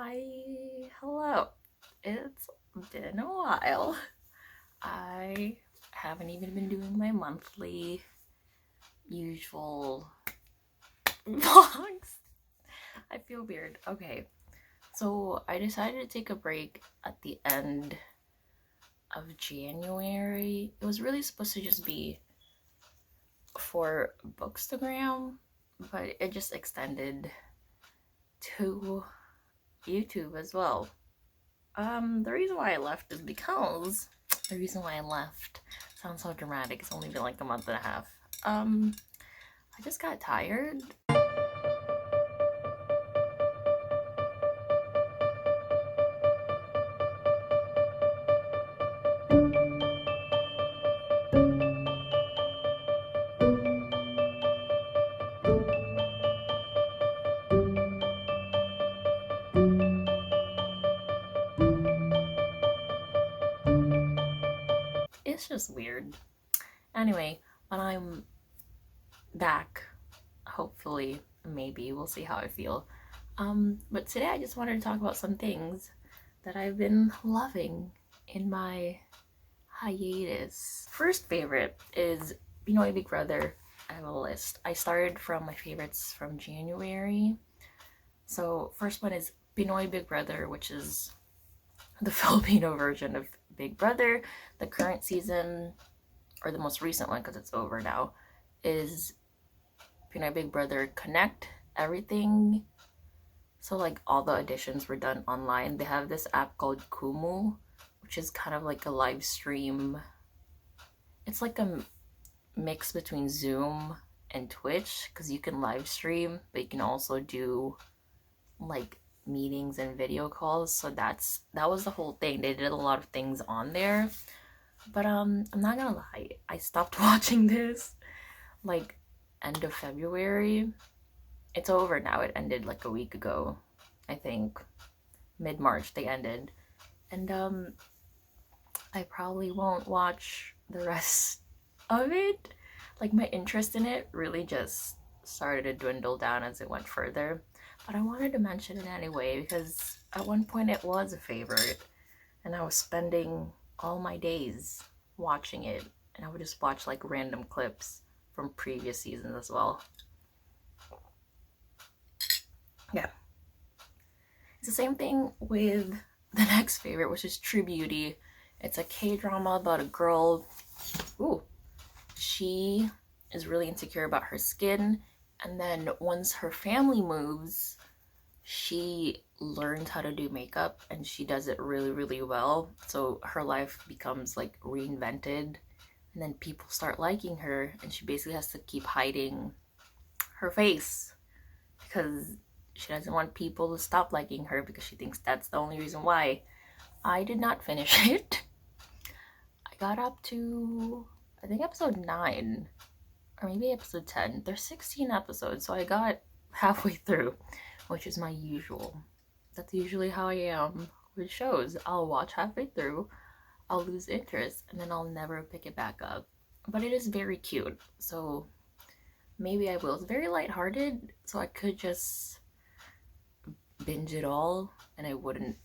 Hi, hello. It's been a while. I haven't even been doing my monthly usual vlogs. I feel weird. Okay, so I decided to take a break at the end of January. It was really supposed to just be for Bookstagram, but it just extended to YouTube as well. The reason why I left is because the reason why I left sounds so dramatic. It's only been like a month and a half. I just got tired. It's just weird. Anyway, when I'm back, hopefully, maybe, we'll see how I feel. But today I just wanted to talk about some things that I've been loving in my hiatus. First favorite is Pinoy Big Brother. I have a list. I started from my favorites from January. So first one is Pinoy Big Brother, which is the Filipino version of Big Brother. The current season, or the most recent one because it's over now, is Pinoy Big Brother Connect Everything. So like all the auditions were done online. They have this app called Kumu, which is kind of like a live stream. It's like a mix between Zoom and Twitch because you can live stream, but you can also do like meetings and video calls. So that was the whole thing. They did a lot of things on there. But I'm not gonna lie, I stopped watching this like end of February. It's over now. It ended like a week ago, I think. Mid-March they ended. And I probably won't watch the rest of it. Like my interest in it really just started to dwindle down as it went further. But I wanted to mention it anyway because at one point it was a favorite and I was spending all my days watching it, and I would just watch like random clips from previous seasons as well. Yeah. It's the same thing with the next favorite, which is True Beauty. It's a K-drama about a girl. She is really insecure about her skin, and then once her family moves, she learns how to do makeup and she does it really well. So her life becomes like reinvented, and then people start liking her, and she basically has to keep hiding her face because she doesn't want people to stop liking her because she thinks that's the only reason why. I did not finish it. I got up to, I think, episode 9 or maybe episode 10. There's 16 episodes, so I got halfway through, which is my usual. That's usually how I am with shows. I'll watch halfway through, I'll lose interest, and then I'll never pick it back up. But it is very cute, so maybe I will. It's very lighthearted, so I could just binge it all, and it wouldn't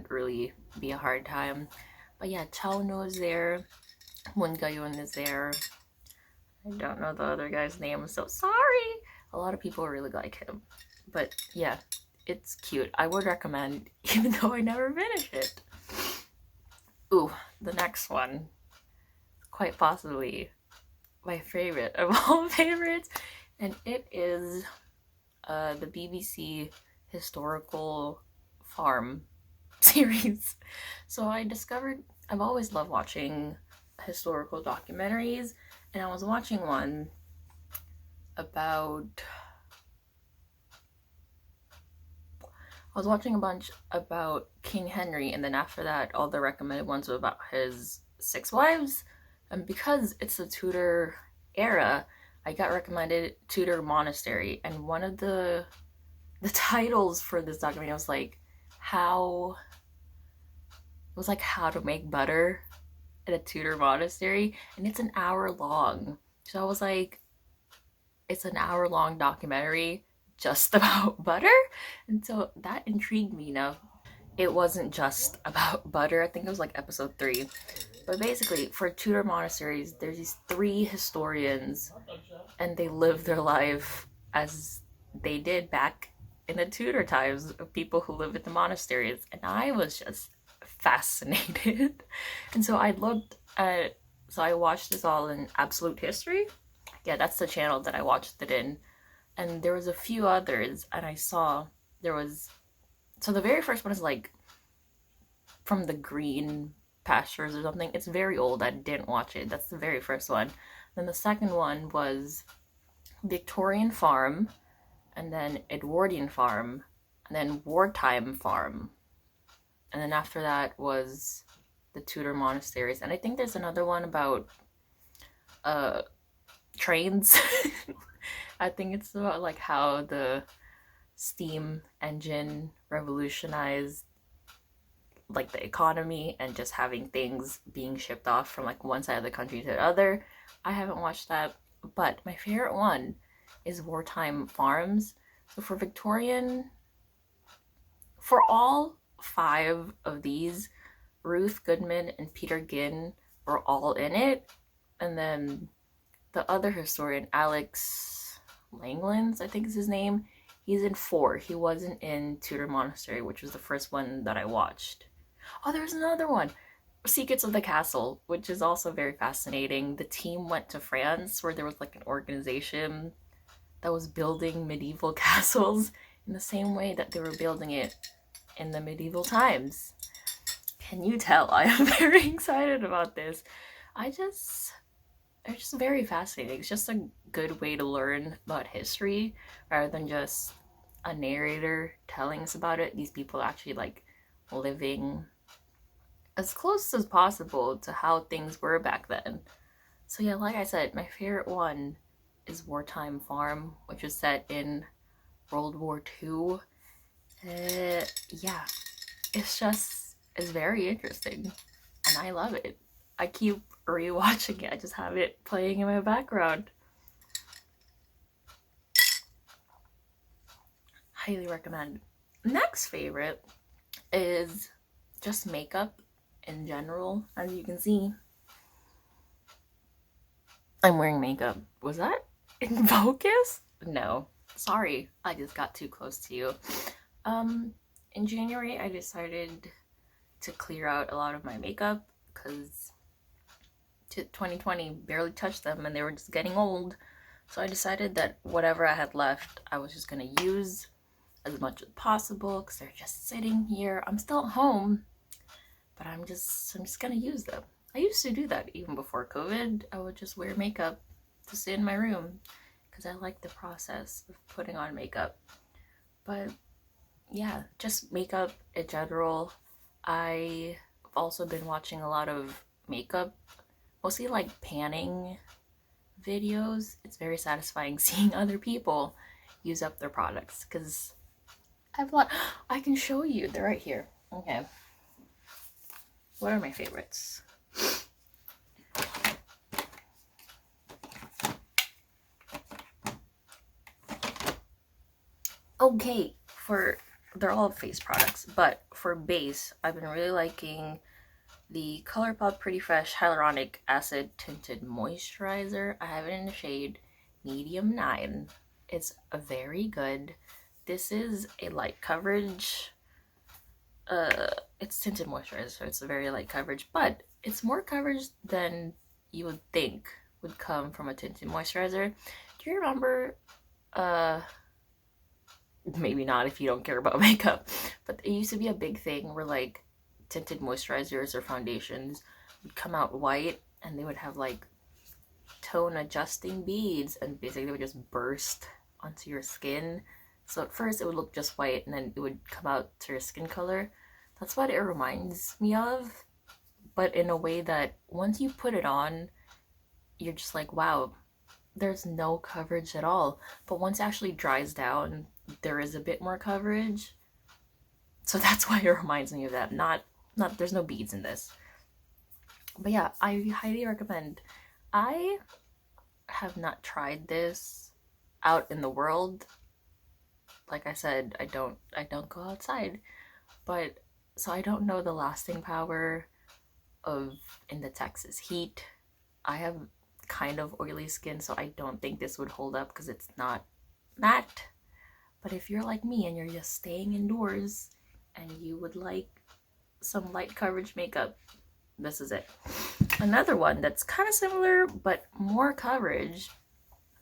really be a hard time. But yeah, Chao is there, Moon Gayun is there. I don't know the other guy's name, I'm so sorry. A lot of people really like him. But yeah, it's cute. I would recommend, even though I never finish it. Ooh, the next one, quite possibly my favorite of all favorites, and it is the BBC Historical Farm series. So I've always loved watching historical documentaries, and I was watching one about, I was watching a bunch about King Henry, and then after that all the recommended ones were about his 6 wives. And because it's the Tudor era, I got recommended Tudor Monetary, and one of the titles for this documentary was like how to make butter at a Tudor monastery, and it's an hour long. So I was like, it's an hour long documentary just about butter. And so that intrigued me. Now, it wasn't just about butter. I think it was like episode 3. But basically, for Tudor monasteries, there's these 3 historians, and they live their life as they did back in the Tudor times of people who live at the monasteries. And I was just fascinated. And so I watched this all in Absolute History. Yeah, that's the channel that I watched it in. And there was a few others, and I saw so the very first one is like from the Green Pastures or something. It's very old. I didn't watch it. That's the very first one. Then the second one was Victorian Farm, and then Edwardian Farm, and then Wartime Farm. And then after that was the Tudor monasteries. And I think there's another one about trains. I think it's about like how the steam engine revolutionized like the economy and just having things being shipped off from like one side of the country to the other. I haven't watched that, but my favorite one is Wartime Farms. So for all 5 of these, Ruth Goodman and Peter Ginn were all in it. And then the other historian, Alex Langlands, I think is his name, he's in 4. He wasn't in Tudor Monastery, which was the first one that I watched. Oh, there's another one, Secrets of the Castle, which is also very fascinating. The team went to France where there was like an organization that was building medieval castles in the same way that they were building it in the medieval times. Can you tell I am very excited about this? It's just very fascinating. It's just a good way to learn about history rather than just a narrator telling us about it. These people actually like living as close as possible to how things were back then. So yeah, like I said, my favorite one is Wartime Farm, which is set in World War II. Yeah, it's very interesting, and I love it. I keep rewatching it. I just have it playing in my background. Highly recommend. Next favorite is just makeup in general. As you can see, I'm wearing makeup. Was that in focus? No. Sorry, I just got too close to you. In January, I decided to clear out a lot of my makeup because 2020 barely touched them and they were just getting old. So I decided that whatever I had left, I was just gonna use as much as possible because they're just sitting here. I'm still at home, but I'm just gonna use them. I used to do that even before COVID. I would just wear makeup to sit in my room because I like the process of putting on makeup. But yeah, just makeup in general. I've also been watching a lot of makeup, mostly like panning videos. It's very satisfying seeing other people use up their products because I can show you. They're right here. Okay. What are my favorites? Okay, they're all face products, but for base, I've been really liking the ColourPop Pretty Fresh Hyaluronic Acid Tinted Moisturizer. I have it in the shade Medium 9. It's very good. This is a light coverage. It's tinted moisturizer, so it's a very light coverage, but it's more coverage than you would think would come from a tinted moisturizer. Do you remember, maybe not if you don't care about makeup, but it used to be a big thing where like tinted moisturizers or foundations would come out white and they would have like tone adjusting beads and basically they would just burst onto your skin. So at first it would look just white and then it would come out to your skin color. That's what it reminds me of, but in a way that once you put it on, you're just like, wow, there's no coverage at all. But once it actually dries down, there is a bit more coverage. So that's why it reminds me of that. Not there's no beads in this. But yeah, I highly recommend. I have not tried this out in the world like I said, I don't go outside. But so I don't know the lasting power of in the Texas heat. I have kind of oily skin, so I don't think this would hold up because it's not matte. But if you're like me and you're just staying indoors and you would like some light coverage makeup, this is it. Another one that's kind of similar but more coverage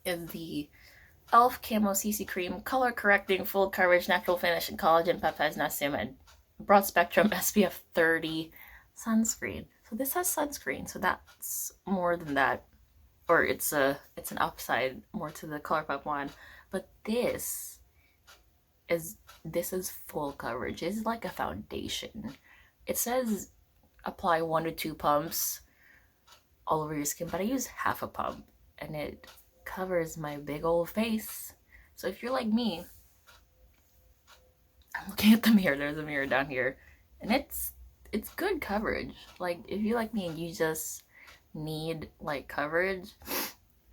is the e.l.f. Camo CC Cream Color Correcting Full Coverage Natural Finish and Collagen Peptides Niacinamide Broad Spectrum SPF 30 Sunscreen. So this has sunscreen, so that's more than that. Or it's an upside more to the ColourPop one. But this is full coverage. It's like a foundation. It says apply 1 to 2 pumps all over your skin, but I use half a pump and it covers my big old face. So if you're like me, I'm looking at the mirror, there's a mirror down here, and it's good coverage. Like if you're like me and you just need light coverage,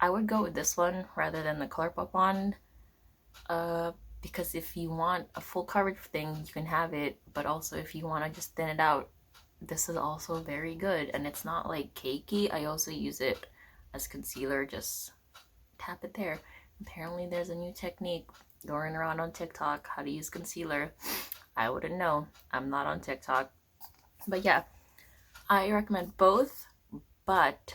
I would go with this one rather than the ColourPop one. Because if you want a full coverage thing, you can have it, but also if you want to just thin it out, this is also very good, and it's not like cakey. I also use it as concealer, just tap it there. Apparently there's a new technique going around on TikTok, how to use concealer. I wouldn't know, I'm not on TikTok. But yeah, I recommend both, but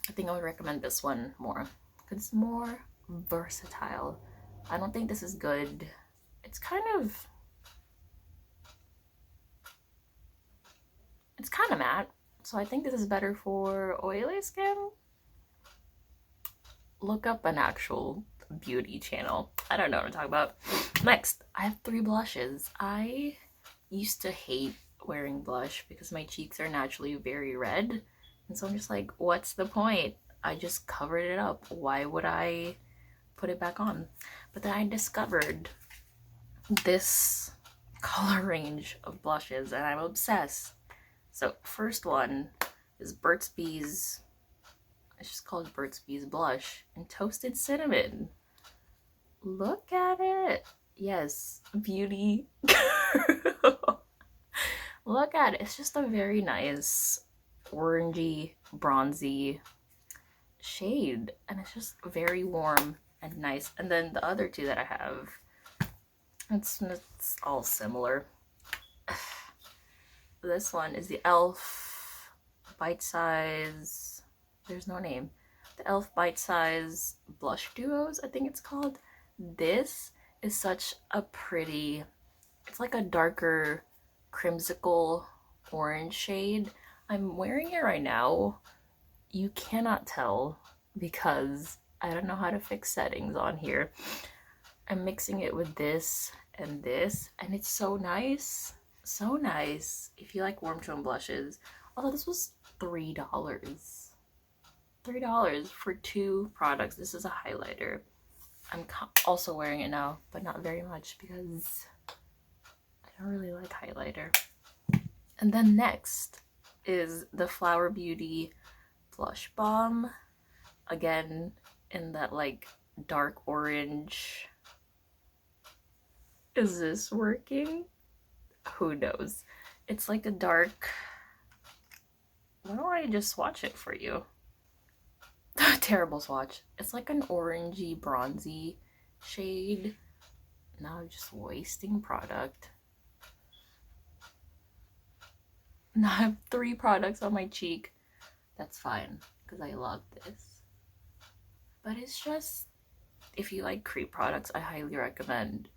I think I would recommend this one more because it's more versatile. I don't think this is good. It's kind of matte, so I think this is better for oily skin. Look up an actual beauty channel. I don't know what I'm talking about. Next, I have 3 blushes. I used to hate wearing blush because my cheeks are naturally very red, and so I'm just like, what's the point? I just covered it up. Why would I put it back on? But then I discovered this color range of blushes and I'm obsessed. So first one is Burt's Bees. It's just called Burt's Bees Blush and Toasted Cinnamon. Look at it. Yes, beauty. Look at it. It's just a very nice orangey, bronzy shade, and it's just very warm and nice. And then the other 2 that I have, it's all similar. This one is the e.l.f. Bite Size, there's no name, the e.l.f. Bite Size Blush Duos, I think it's called. This is such a pretty, it's like a darker crimsicle orange shade. I'm wearing it right now. You cannot tell because I don't know how to fix settings on here. I'm mixing it with this, and it's so nice. So nice. If you like warm tone blushes. Although this was $3. $3 for 2 products. This is a highlighter. I'm also wearing it now, but not very much because I don't really like highlighter. And then next is the Flower Beauty Blush Balm. Again, in that like dark orange. Is this working? Who knows? It's like a dark, why don't I just swatch it for you? Terrible swatch. It's like an orangey bronzy shade. Now I'm just wasting product. Now I have 3 products on my cheek. That's fine because I love this. But it's just, if you like crepe products, I highly recommend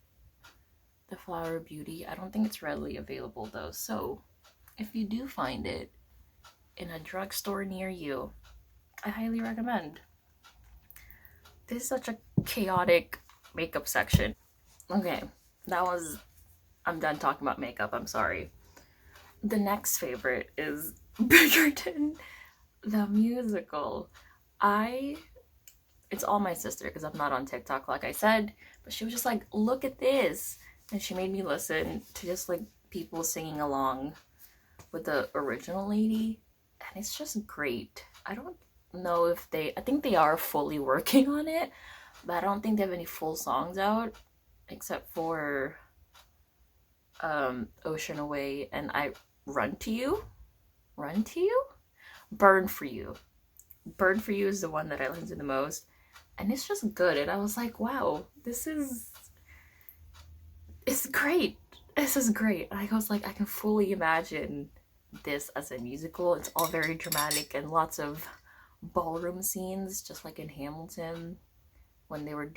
the Flower Beauty. I don't think it's readily available though, so if you do find it in a drugstore near you, I highly recommend. This is such a chaotic makeup section. Okay, I'm done talking about makeup, I'm sorry. The next favorite is Bridgerton, the musical. It's all my sister because I'm not on TikTok like I said, but she was just like, look at this. And she made me listen to just like people singing along with the original lady. And it's just great. I don't know if I think they are fully working on it, but I don't think they have any full songs out except for Ocean Away and I Run to You. Run to You? Burn for You. Burn for You is the one that I listen to the most. And it's just good. And I was like, wow, it's great. This is great. And I was like, I can fully imagine this as a musical. It's all very dramatic and lots of ballroom scenes, just like in Hamilton when they were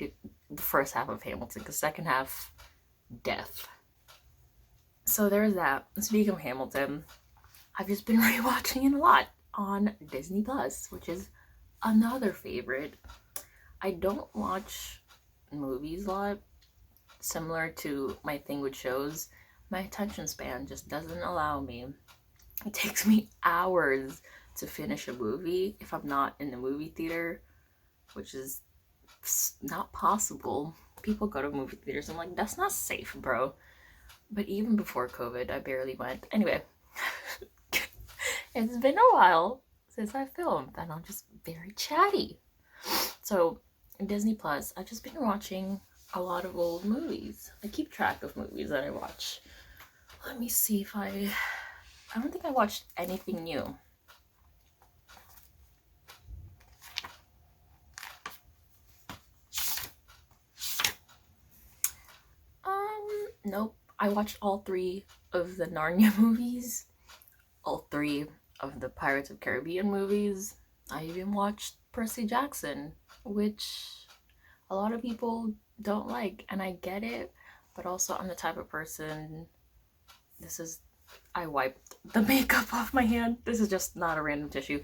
the first half of Hamilton, because second half, death. So there's that. Speaking of Hamilton, I've just been rewatching it a lot on Disney Plus, which is another favorite. I don't watch movies a lot. Similar to my thing with shows, my attention span just doesn't allow me. It takes me hours to finish a movie if I'm not in the movie theater, which is not possible. People go to movie theaters. I'm like, that's not safe, bro. But even before COVID, I barely went. Anyway, it's been a while since I filmed, and I'm just very chatty. So, Disney Plus, I've just been watching a lot of old movies. I keep track of movies that I watch. Let me see if I don't think I watched anything new. Nope. I watched all 3 of the Narnia movies, all 3 of the Pirates of the Caribbean movies. I even watched Percy Jackson, which a lot of people don't like, and I get it, but also I'm the type of person, I wiped the makeup off my hand. This is just not a random tissue.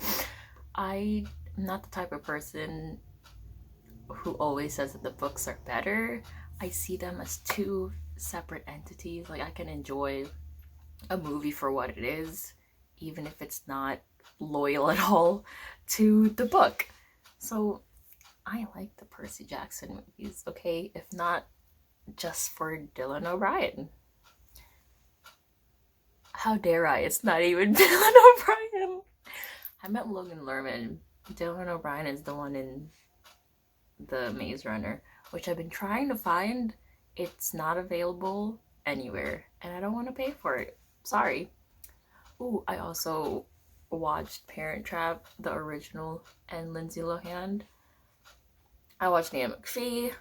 I'm not the type of person who always says that the books are better. I see them as 2 separate entities. Like, I can enjoy a movie for what it is, even if it's not loyal at all to the book. So I like the Percy Jackson movies, okay? If not just for Dylan O'Brien. How dare I? It's not even Dylan O'Brien. I meant Logan Lerman. Dylan O'Brien is the one in the Maze Runner, which I've been trying to find. It's not available anywhere, and I don't want to pay for it. Sorry. Ooh, I also watched Parent Trap, the original, and Lindsay Lohan. I watched Nan McPhee.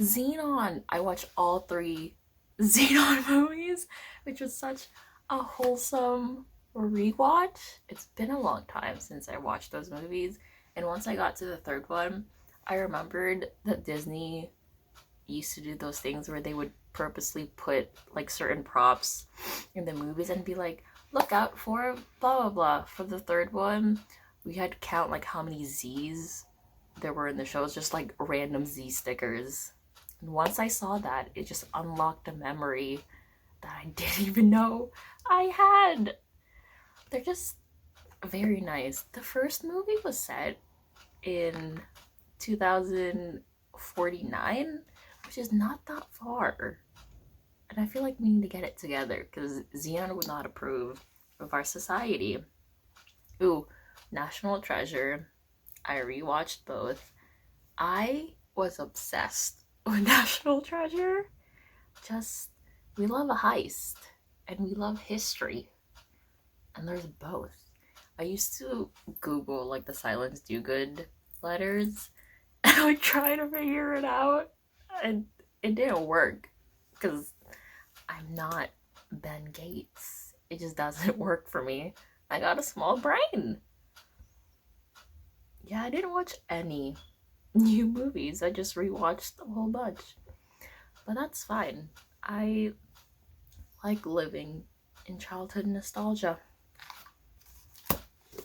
Xenon! I watched all 3 Xenon movies, which was such a wholesome rewatch. It's been a long time since I watched those movies, and once I got to the 3rd one, I remembered that Disney used to do those things where they would purposely put like certain props in the movies and be like, look out for blah blah blah. For the 3rd one, we had to count like how many Z's there were in the shows, just like random Z stickers. And once I saw that, it just unlocked a memory that I didn't even know I had. They're just very nice. The first movie was set in 2049, which is not that far. And I feel like we need to get it together because Xenon would not approve of our society. Ooh, National Treasure. I rewatched both. I was obsessed with National Treasure. We love a heist and we love history. And there's both. I used to Google like the Silence Do Good letters and I would try to figure it out, and it didn't work because I'm not Ben Gates. It just doesn't work for me. I got a small brain. Yeah, I didn't watch any new movies. I just rewatched a whole bunch. But that's fine. I like living in childhood nostalgia.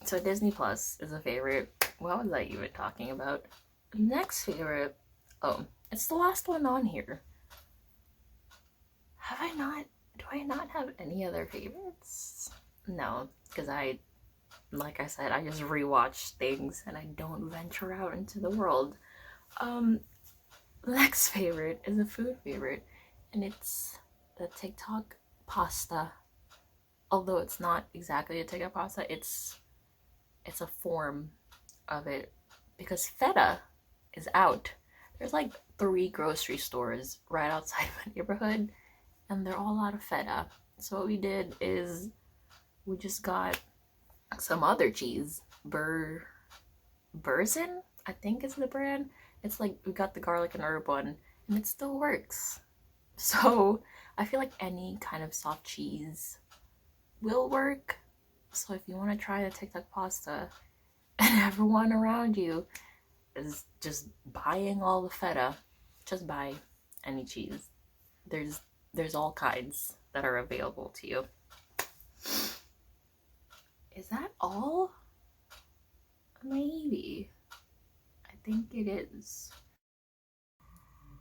So Disney Plus is a favorite. What was I even talking about? Next favorite. Oh, it's the last one on here. Do I not have any other favorites? No, because like I said, I just rewatch things and I don't venture out into the world. Next favorite is a food favorite, and it's the TikTok pasta. Although it's not exactly a TikTok pasta, it's a form of it because feta is out. There's like 3 grocery stores right outside my neighborhood, and they're all out of feta. So what we did is we just got some other cheese. Burson, I think is the brand. It's like we got the garlic and herb one, and it still works. So I feel like any kind of soft cheese will work. So if you want to try the TikTok pasta and everyone around you is just buying all the feta, just buy any cheese. There's all kinds that are available to you. Is that all? Maybe. I think it is.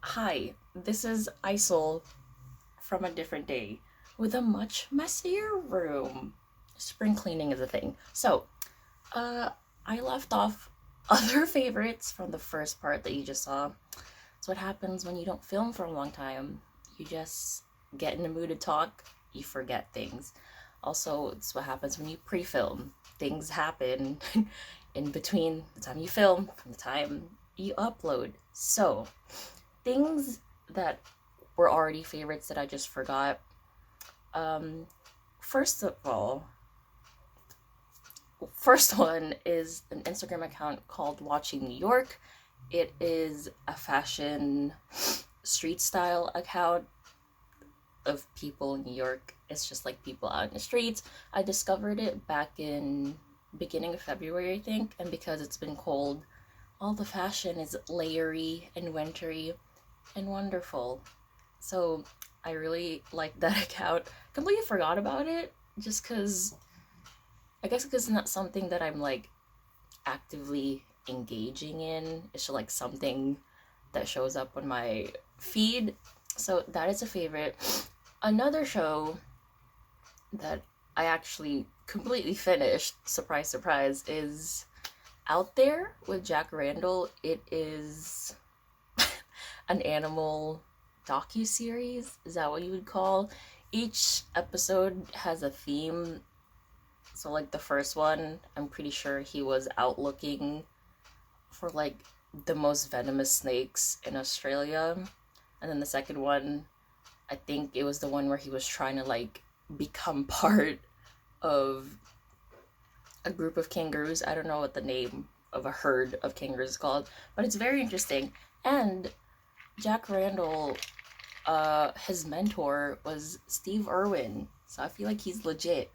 Hi, this is Isel from a different day with a much messier room. Spring cleaning is a thing. So, I left off other favorites from the first part that you just saw. So what happens when you don't film for a long time? You just get in the mood to talk, you forget things. Also, it's what happens when you pre-film. Things happen in between the time you film and the time you upload. So, things that were already favorites that I just forgot. First one is an Instagram account called Watching New York. It is a fashion street style account of people in New York. It's just like people out in the streets. I discovered it back in beginning of February, I think, and because it's been cold, all the fashion is layery and wintry and wonderful. So I really like that account. Completely forgot about it just because it's not something that I'm like actively engaging in. It's just like something that shows up on my feed. So that is a favorite. Another show that I actually completely finished, surprise, surprise, is Out There with Jack Randall. It is an animal docu-series. Is that what you would call? Each episode has a theme. So like the first one, I'm pretty sure he was out looking for like the most venomous snakes in Australia. And then the second one, I think it was the one where he was trying to like become part of a group of kangaroos. I don't know what the name of a herd of kangaroos is called, but it's very interesting. And Jack Randall, his mentor was Steve Irwin, so I feel like he's legit.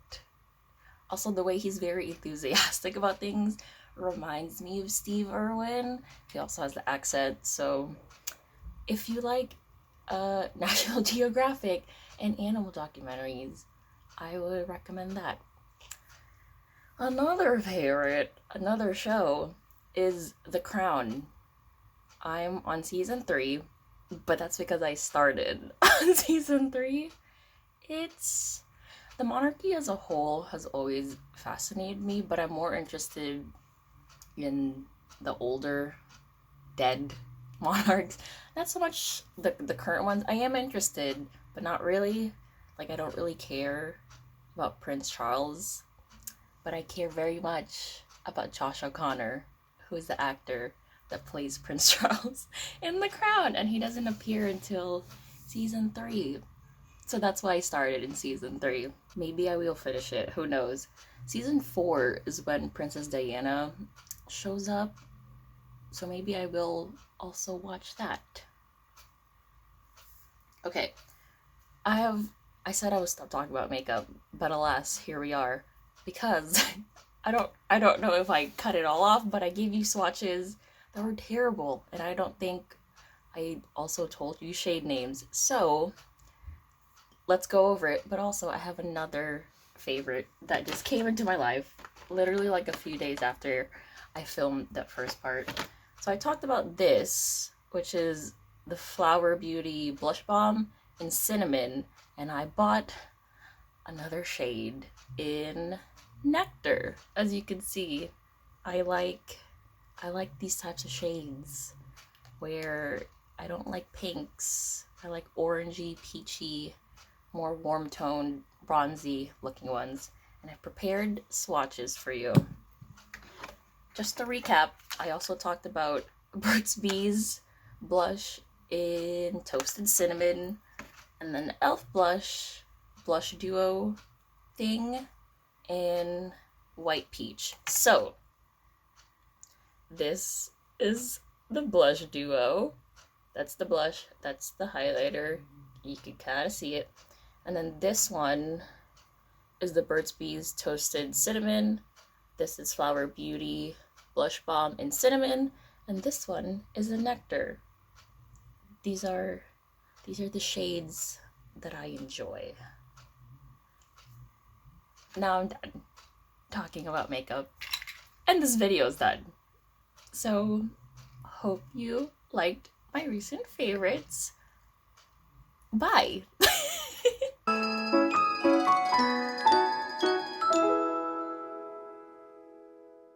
Also, the way he's very enthusiastic about things reminds me of Steve Irwin. He also has the accent, so if you like National Geographic and animal documentaries, I would recommend that. Another favorite, another show, is The Crown. I'm on season 3, but that's because I started on season 3. The monarchy as a whole has always fascinated me, but I'm more interested in the older, dead monarchs. Not so much the current ones. I am interested, but not really. Like, I don't really care about Prince Charles, but I care very much about Josh O'Connor, who is the actor that plays Prince Charles in The Crown, and he doesn't appear until season 3. So that's why I started in season 3. Maybe I will finish it, who knows. Season 4 is when Princess Diana shows up, so maybe I will also watch that. Okay, I said I would stop talking about makeup, but alas, here we are. Because I don't know if I cut it all off, but I gave you swatches that were terrible, and I don't think I also told you shade names. So let's go over it. But also, I have another favorite that just came into my life literally like a few days after I filmed that first part. So I talked about this, which is the Flower Beauty Blush Balm in Cinnamon, and I bought another shade in Nectar. As you can see, I like these types of shades where I don't like pinks. I like orangey, peachy, more warm toned, bronzy looking ones. And I've prepared swatches for you. Just to recap, I also talked about Burt's Bees blush in Toasted Cinnamon, and then e.l.f. blush duo thing in White Peach. So this is the blush duo. That's the blush, that's the highlighter. You can kind of see it. And then this one is the Burt's Bees Toasted Cinnamon. This is Flower Beauty Blush Balm in Cinnamon. And this one is a Nectar. These are the shades that I enjoy. Now I'm done talking about makeup, and this video is done. So, hope you liked my recent favorites. Bye!